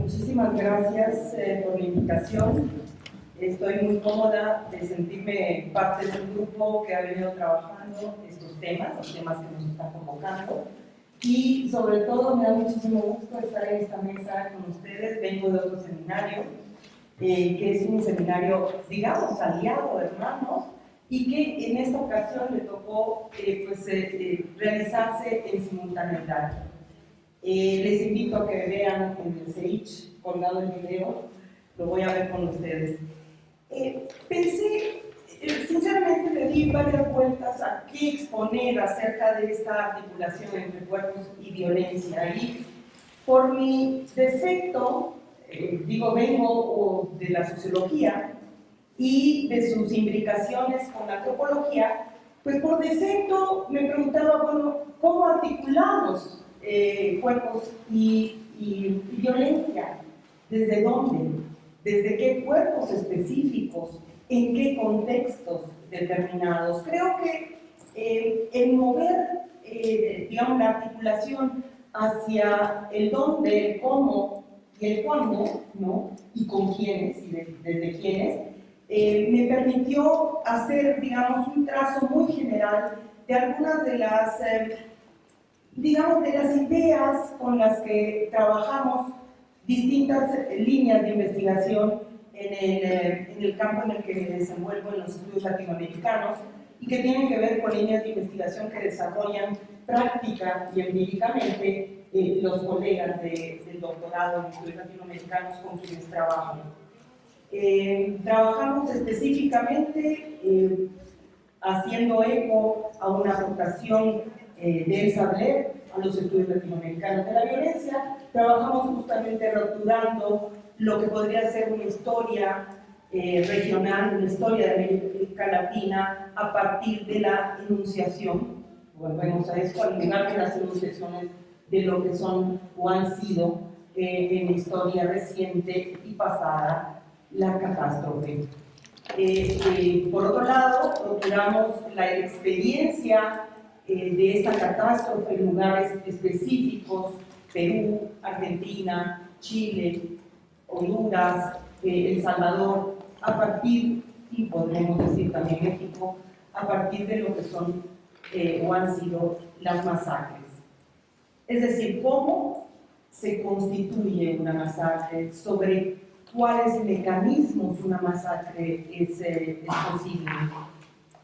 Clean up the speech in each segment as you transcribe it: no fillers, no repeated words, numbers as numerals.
Muchísimas gracias por la invitación. Estoy muy cómoda de sentirme parte de un grupo que ha venido trabajando estos temas, los temas que nos están convocando. Y sobre todo me da muchísimo gusto estar en esta mesa con ustedes. Vengo de otro seminario, que es un seminario, digamos, aliado, hermanos, y que en esta ocasión le tocó realizarse en simultaneidad. Les invito a que vean en el CEICH colgado el video, lo voy a ver con ustedes. Sinceramente le di varias vueltas a qué exponer acerca de esta articulación entre cuerpos y violencia. Y por mi defecto, vengo de la sociología y de sus imbricaciones con la antropología, pues por defecto me preguntaba, bueno, ¿cómo articulamos cuerpos y violencia? ¿Desde dónde? ¿Desde qué cuerpos específicos? ¿En qué contextos determinados? Creo que el mover, la articulación hacia el dónde, el cómo y el cuándo, ¿no? Y con quiénes y desde quiénes, me permitió hacer, un trazo muy general de algunas de las ideas con las que trabajamos distintas líneas de investigación en el campo en el que me desenvuelvo en los estudios latinoamericanos y que tienen que ver con líneas de investigación que desarrollan práctica y empíricamente los colegas del doctorado en estudios latinoamericanos con quienes trabajo. Trabajamos específicamente haciendo eco a una aportación de Elsa Blair a los estudios latinoamericanos de la violencia. Trabajamos justamente rotulando lo que podría ser una historia regional, una historia de América Latina a partir de la enunciación. Volvemos a esto, al lugar de las enunciaciones de lo que son o han sido en la historia reciente y pasada la catástrofe. Por otro lado, procuramos la experiencia de esta catástrofe en lugares específicos: Perú, Argentina, Chile, Honduras, El Salvador, a partir, y podemos decir también México, a partir de lo que son o han sido las masacres. Es decir, cómo se constituye una masacre, sobre cuáles mecanismos una masacre es posible.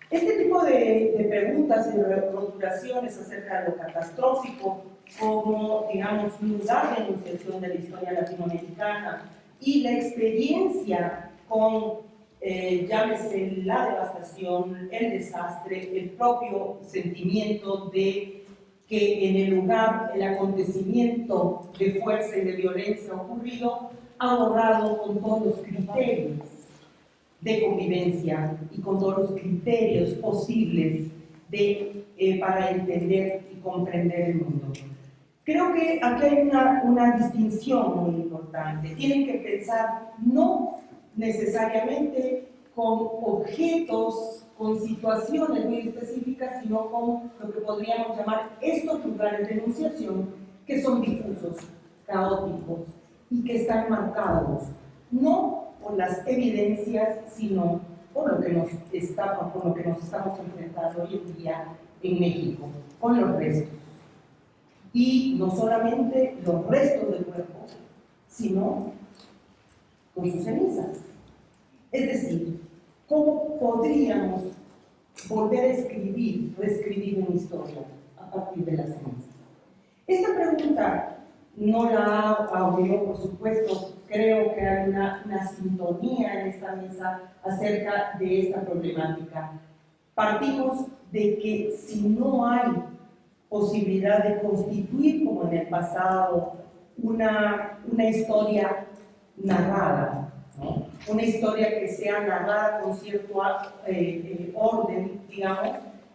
Este tipo de preguntas y de rotulaciones acerca de lo catastrófico como, un lugar de enunciación de la historia latinoamericana y la experiencia con, llámese la devastación, el desastre, el propio sentimiento de que en el lugar, el acontecimiento de fuerza y de violencia ocurrido ha borrado con todos los criterios de convivencia y con todos los criterios posibles para entender y comprender el mundo. Creo que aquí hay una distinción muy importante. Tienen que pensar no necesariamente con objetos, con situaciones muy específicas, sino con lo que podríamos llamar estos lugares de enunciación que son difusos, caóticos y que están marcados no por las evidencias, sino por lo que nos estamos enfrentando hoy en día en México, con los restos. Y no solamente los restos del cuerpo, sino con sus cenizas. Es decir, ¿cómo podríamos volver a reescribir una historia a partir de las cenizas? Esta pregunta no la hago yo, por supuesto. Creo que hay una sintonía en esta mesa acerca de esta problemática. Partimos de que si no hay posibilidad de constituir, como en el pasado, una historia narrada, ¿no? Una historia que sea narrada con cierto orden,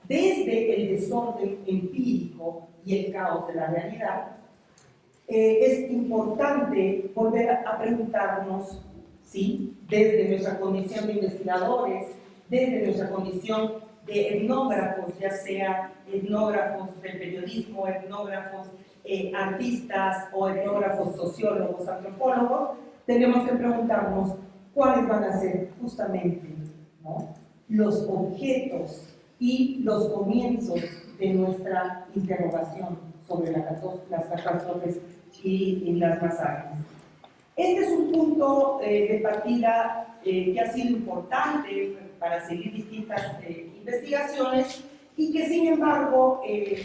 desde el desorden empírico y el caos de la realidad, es importante volver a preguntarnos, ¿sí?, desde nuestra condición de investigadores, desde nuestra condición de etnógrafos, ya sea etnógrafos del periodismo, etnógrafos artistas o etnógrafos, sociólogos, antropólogos, tenemos que preguntarnos cuáles van a ser justamente, ¿no?, los objetos y los comienzos de nuestra interrogación sobre las catástrofes y las masacres. Este es un punto de partida que ha sido importante para seguir distintas investigaciones y que, sin embargo,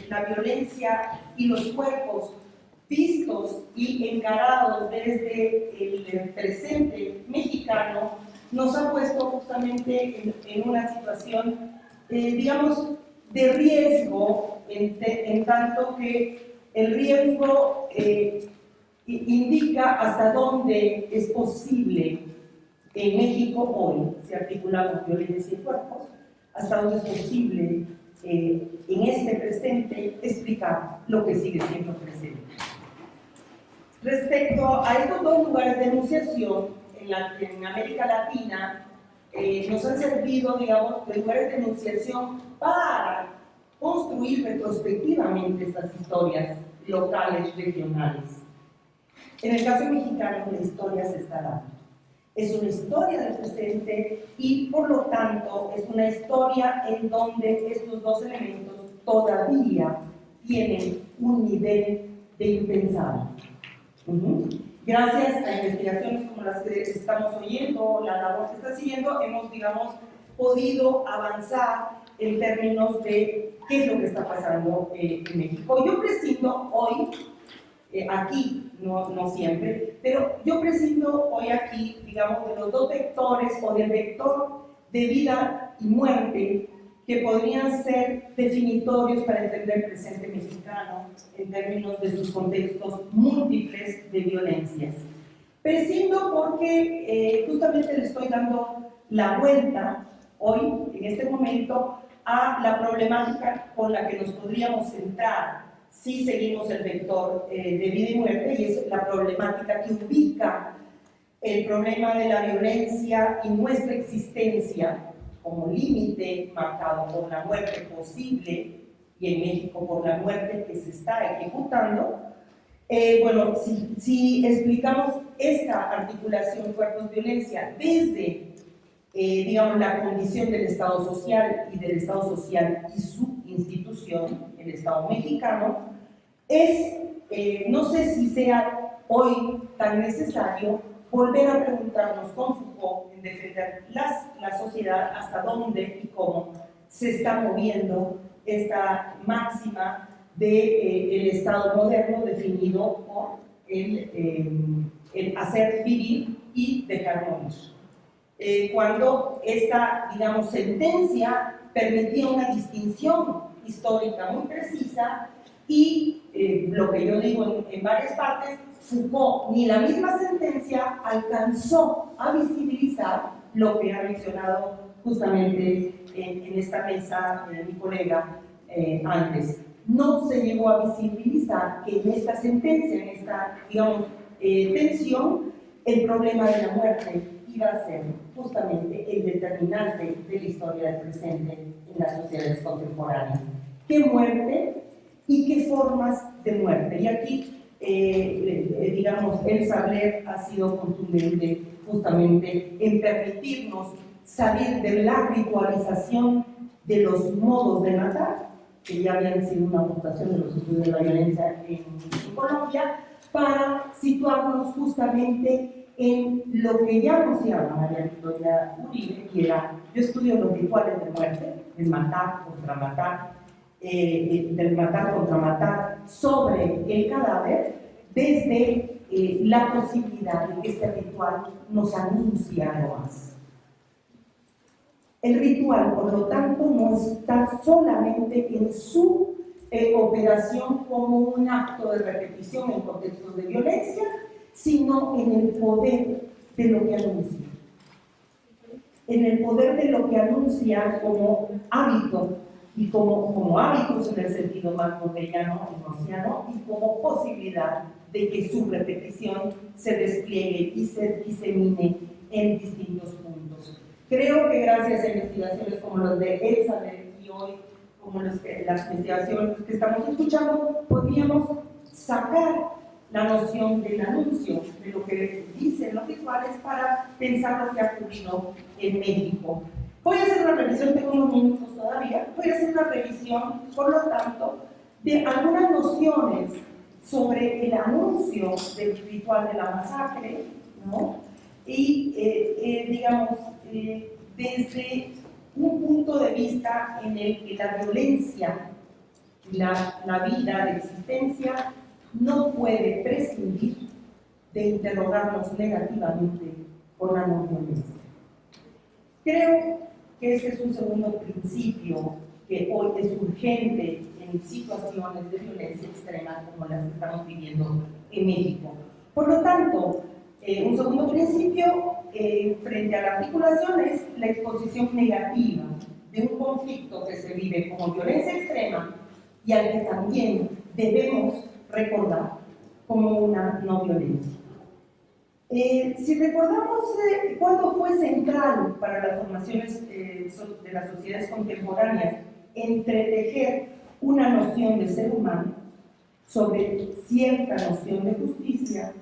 la violencia y los cuerpos vistos y encarados desde el presente mexicano nos ha puesto justamente en una situación, digamos, de riesgo, en tanto que el riesgo indica hasta dónde es posible en México hoy, si articulamos violencia y cuerpos, hasta dónde es posible en este presente explicar lo que sigue siendo presente. Respecto a estos dos lugares de enunciación, en América Latina nos han servido, digamos, de lugares de enunciación para construir retrospectivamente estas historias locales, regionales. En el caso mexicano, la historia se está dando. Es una historia del presente y, por lo tanto, es una historia en donde estos dos elementos todavía tienen un nivel de impensable. Gracias a investigaciones como las que estamos oyendo, la labor que está siguiendo, hemos, digamos, podido avanzar en términos de qué es lo que está pasando en México. Yo prescindo hoy, aquí, no siempre, pero yo prescindo hoy aquí, digamos, de los dos vectores o del vector de vida y muerte que podrían ser definitorios para entender el presente mexicano en términos de sus contextos múltiples de violencias. Prescindo porque justamente le estoy dando la vuelta hoy, en este momento, a la problemática con la que nos podríamos centrar si seguimos el vector de vida y muerte, y es la problemática que ubica el problema de la violencia y nuestra existencia como límite marcado por la muerte posible, y en México por la muerte que se está ejecutando. Bueno, si explicamos esta articulación cuerpos-violencia desde, digamos, la condición del Estado social y del Estado social y su institución, el Estado mexicano, no sé si sea hoy tan necesario volver a preguntarnos con Foucault en defender la sociedad hasta dónde y cómo se está moviendo esta máxima del Estado moderno definido por el hacer vivir y dejar morir. Cuando esta, digamos, sentencia permitía una distinción histórica muy precisa y lo que yo digo en varias partes, Foucault ni la misma sentencia alcanzó a visibilizar lo que ha mencionado justamente en esta mesa mi colega antes. No se llegó a visibilizar que en esta sentencia, en esta, digamos, tensión, el problema de la muerte iba a ser justamente el determinante de la historia del presente en las sociedades contemporáneas. ¿Qué muerte y qué formas de muerte? Y aquí, digamos, el Sabler ha sido contundente justamente en permitirnos salir de la ritualización de los modos de matar, que ya habían sido una aportación de los estudios de la violencia en Colombia, para situarnos justamente en lo que ya nos llama María Victoria Uribe, que era: yo estudio los rituales de muerte, del matar contra matar, del matar contra matar sobre el cadáver, desde la posibilidad de que este ritual nos anuncia algo más. El ritual, por lo tanto, no está solamente en su operación como un acto de repetición en contextos de violencia, sino en el poder de lo que anuncia. En el poder de lo que anuncia como hábito, y como hábitos en el sentido más bordellano y marciano, y como posibilidad de que su repetición se despliegue y se disemine en distintos puntos. Creo que gracias a investigaciones como las de Elsa y hoy como las investigaciones que estamos escuchando, podríamos sacar la noción del anuncio, de lo que dicen los rituales, para pensar lo que ha ocurrido en México. Voy a hacer una revisión, tengo unos minutos todavía, voy a hacer una revisión, por lo tanto, de algunas nociones sobre el anuncio del ritual de la masacre, ¿no? Y, digamos, desde un punto de vista en el que la violencia, la vida, la existencia, no puede prescindir de interrogarnos negativamente con la no violencia. Creo que este es un segundo principio que hoy es urgente en situaciones de violencia extrema como las que estamos viviendo en México. Por lo tanto, un segundo principio frente a la articulación es la exposición negativa de un conflicto que se vive como violencia extrema y al que también debemos recordar como una no violencia. Si recordamos cuándo fue central para las formaciones de las sociedades contemporáneas entretejer una noción de ser humano sobre cierta noción de justicia,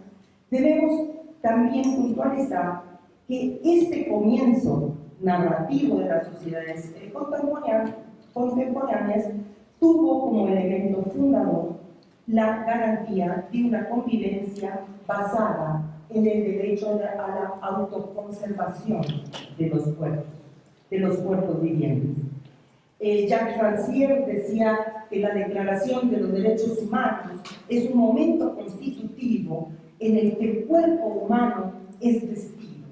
debemos también puntualizar que este comienzo narrativo de las sociedades contemporáneas tuvo como elemento fundador la garantía de una convivencia basada en el derecho a la autoconservación de los cuerpos vivientes. Jacques Rancière decía que la Declaración de los Derechos Humanos es un momento constitutivo en el que el cuerpo humano es testigo.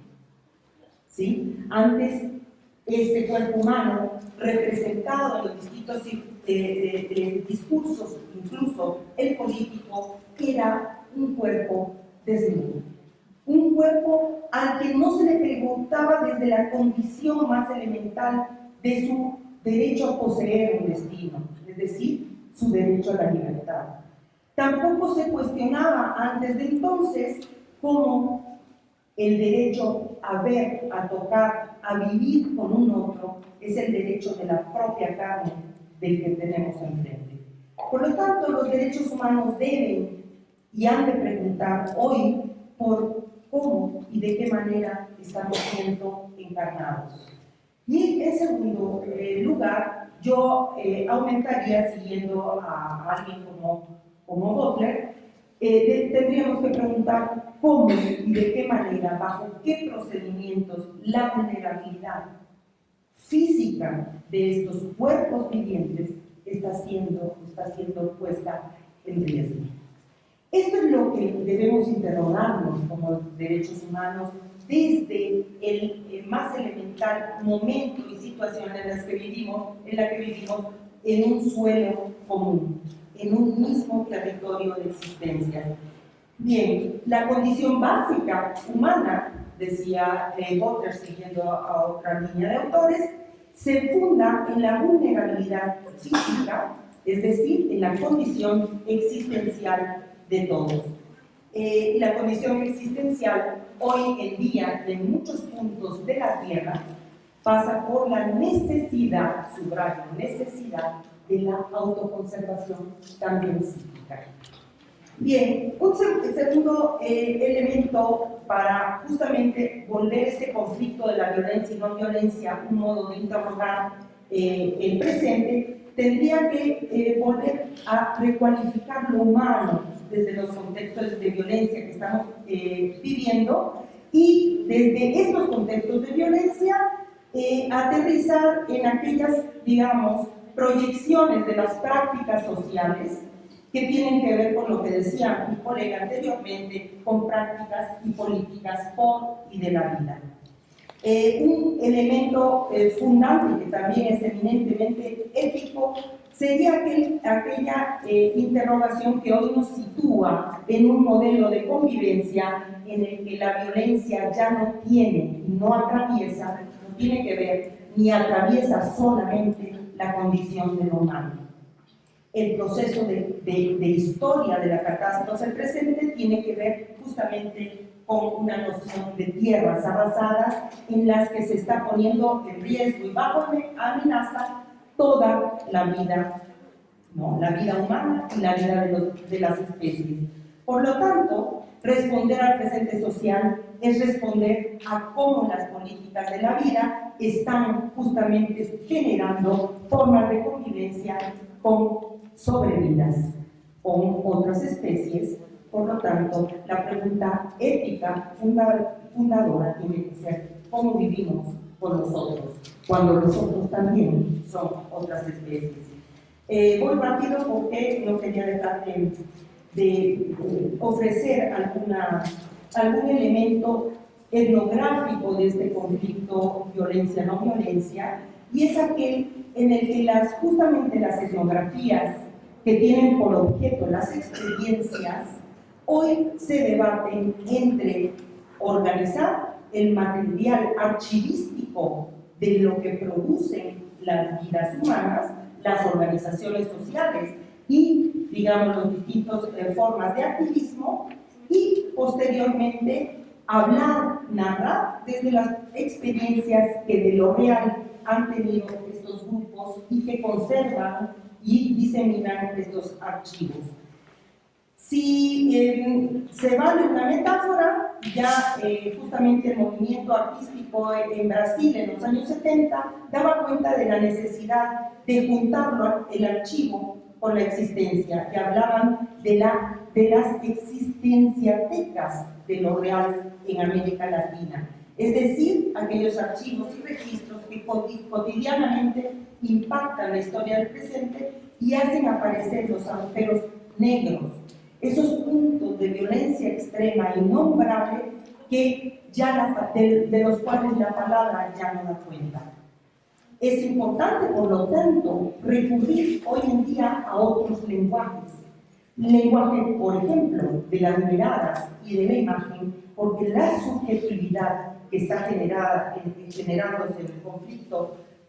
¿Sí? Antes, este cuerpo humano, representado en los distintos discursos, incluso el político, era un cuerpo desnudo. Un cuerpo al que no se le preguntaba desde la condición más elemental de su derecho a poseer un destino, es decir, su derecho a la libertad. Tampoco se cuestionaba antes de entonces cómo el derecho a ver, a tocar, a vivir con un otro es el derecho de la propia carne del que tenemos enfrente. Por lo tanto, los derechos humanos deben y han de preguntar hoy por cómo y de qué manera estamos siendo encarnados. Y en segundo lugar, yo aumentaría, siguiendo a alguien como Butler, tendríamos que preguntar cómo y de qué manera, bajo qué procedimientos, la vulnerabilidad física de estos cuerpos vivientes está siendo puesta en riesgo. Esto es lo que debemos interrogarnos como derechos humanos desde el más elemental momento y situación en la que vivimos en un suelo común, en un mismo territorio de existencia. Bien, la condición básica humana, decía Butler siguiendo a otra línea de autores, se funda en la vulnerabilidad física, es decir, en la condición existencial de todos. La condición existencial hoy en día en muchos puntos de la Tierra pasa por la necesidad, subrayo, necesidad de la autoconservación también psíquica. Bien, un segundo elemento para justamente volver este conflicto de la violencia y no violencia un modo de interrogar el presente, tendría que volver a recualificar lo humano desde los contextos de violencia que estamos viviendo y desde estos contextos de violencia aterrizar en aquellas, digamos, proyecciones de las prácticas sociales que tienen que ver con lo que decía mi colega anteriormente, con prácticas y políticas por y de la vida. Un elemento fundante que también es eminentemente ético sería aquella interrogación que hoy nos sitúa en un modelo de convivencia en el que la violencia ya no tiene, no atraviesa, no tiene que ver ni atraviesa solamente la condición del humano. El proceso de historia de la catástrofe presente tiene que ver justamente con una noción de tierras arrasadas en las que se está poniendo en riesgo y bajo amenaza toda la vida ¿no? La vida humana y la vida de las especies. Por lo tanto, responder al presente social es responder a cómo las políticas de la vida están justamente generando formas de convivencia con sobrevidas, con otras especies. Por lo tanto, la pregunta ética fundadora tiene que ser cómo vivimos con los otros, cuando los otros también son otras especies. Voy rápido porque no quería dejar de ofrecer algún elemento etnográfico de este conflicto violencia-no violencia, y es aquel en el que justamente las etnografías que tienen por objeto las experiencias hoy se debaten entre organizar el material archivístico de lo que producen las vidas humanas, las organizaciones sociales y, digamos, las distintas formas de activismo, y posteriormente hablar, narrar desde las experiencias que de lo real han tenido estos grupos y que conservan y diseminan estos archivos. Si se vale una metáfora, ya justamente el movimiento artístico en Brasil en los años 70 daba cuenta de la necesidad de juntarlo, el archivo, con la existencia, que hablaban de las existenciatecas de lo real en América Latina. Es decir, aquellos archivos y registros que cotidianamente impactan la historia del presente y hacen aparecer los agujeros negros, esos puntos de violencia extrema innombrable que de los cuales la palabra ya no da cuenta. Es importante, por lo tanto, recurrir hoy en día a otros lenguajes. Lenguaje, por ejemplo, de las miradas y de la imagen, porque la subjetividad que está generándose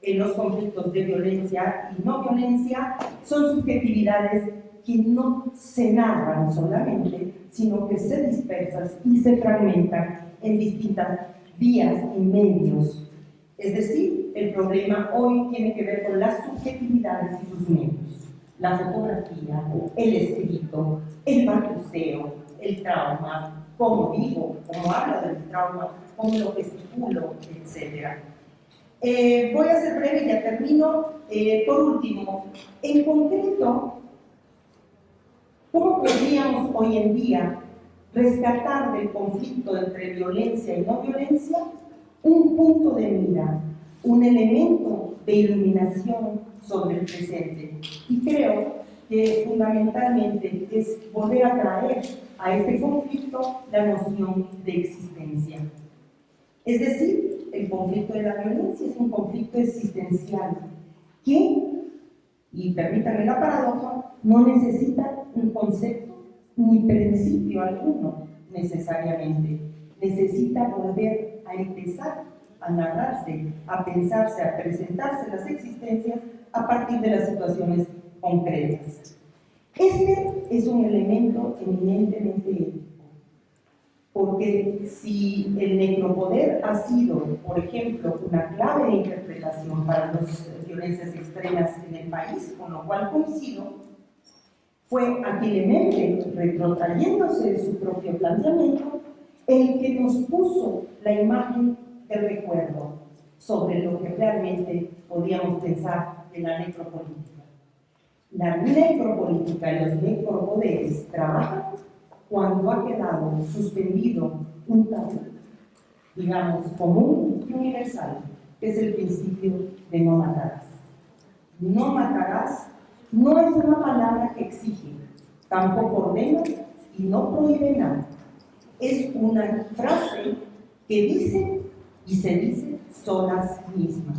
en los conflictos de violencia y no violencia, son subjetividades que no se narran solamente, sino que se dispersan y se fragmentan en distintas vías y medios. Es decir, el problema hoy tiene que ver con las subjetividades y sus medios. La fotografía, el escrito, el balbuceo, el trauma, cómo vivo, cómo hablo del trauma, cómo lo gesticulo, etc. Voy a ser breve y ya termino. Por último, en concreto, ¿cómo podríamos hoy en día rescatar del conflicto entre violencia y no violencia un punto de mira, un elemento de iluminación sobre el presente? Y creo que fundamentalmente es volver a traer a este conflicto la noción de existencia. Es decir, el conflicto de la violencia es un conflicto existencial que, y permítanme la paradoja, no necesita un concepto ni principio alguno necesariamente. Necesita volver a empezar a narrarse, a pensarse, a presentarse las existencias a partir de las situaciones concretas. Este es un elemento eminentemente ético, porque si el necropoder ha sido, por ejemplo, una clave de interpretación para las violencias extremas en el país, con lo cual coincido, fue aquelmente, retrotrayéndose de su propio planteamiento, el que nos puso la imagen del recuerdo sobre lo que realmente podíamos pensar de la necropolítica. La necropolítica y los necropoderes trabajan cuando ha quedado suspendido un tabú, digamos, común y universal, que es el principio de no matarás. No matarás no es una palabra que exige, tampoco ordena y no prohíbe nada. Es una frase que dice y se dice solas mismas,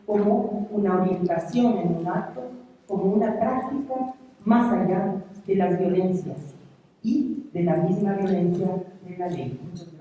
como una orientación en un acto, como una práctica más allá de las violencias y de la misma violencia de la ley. Muchas gracias.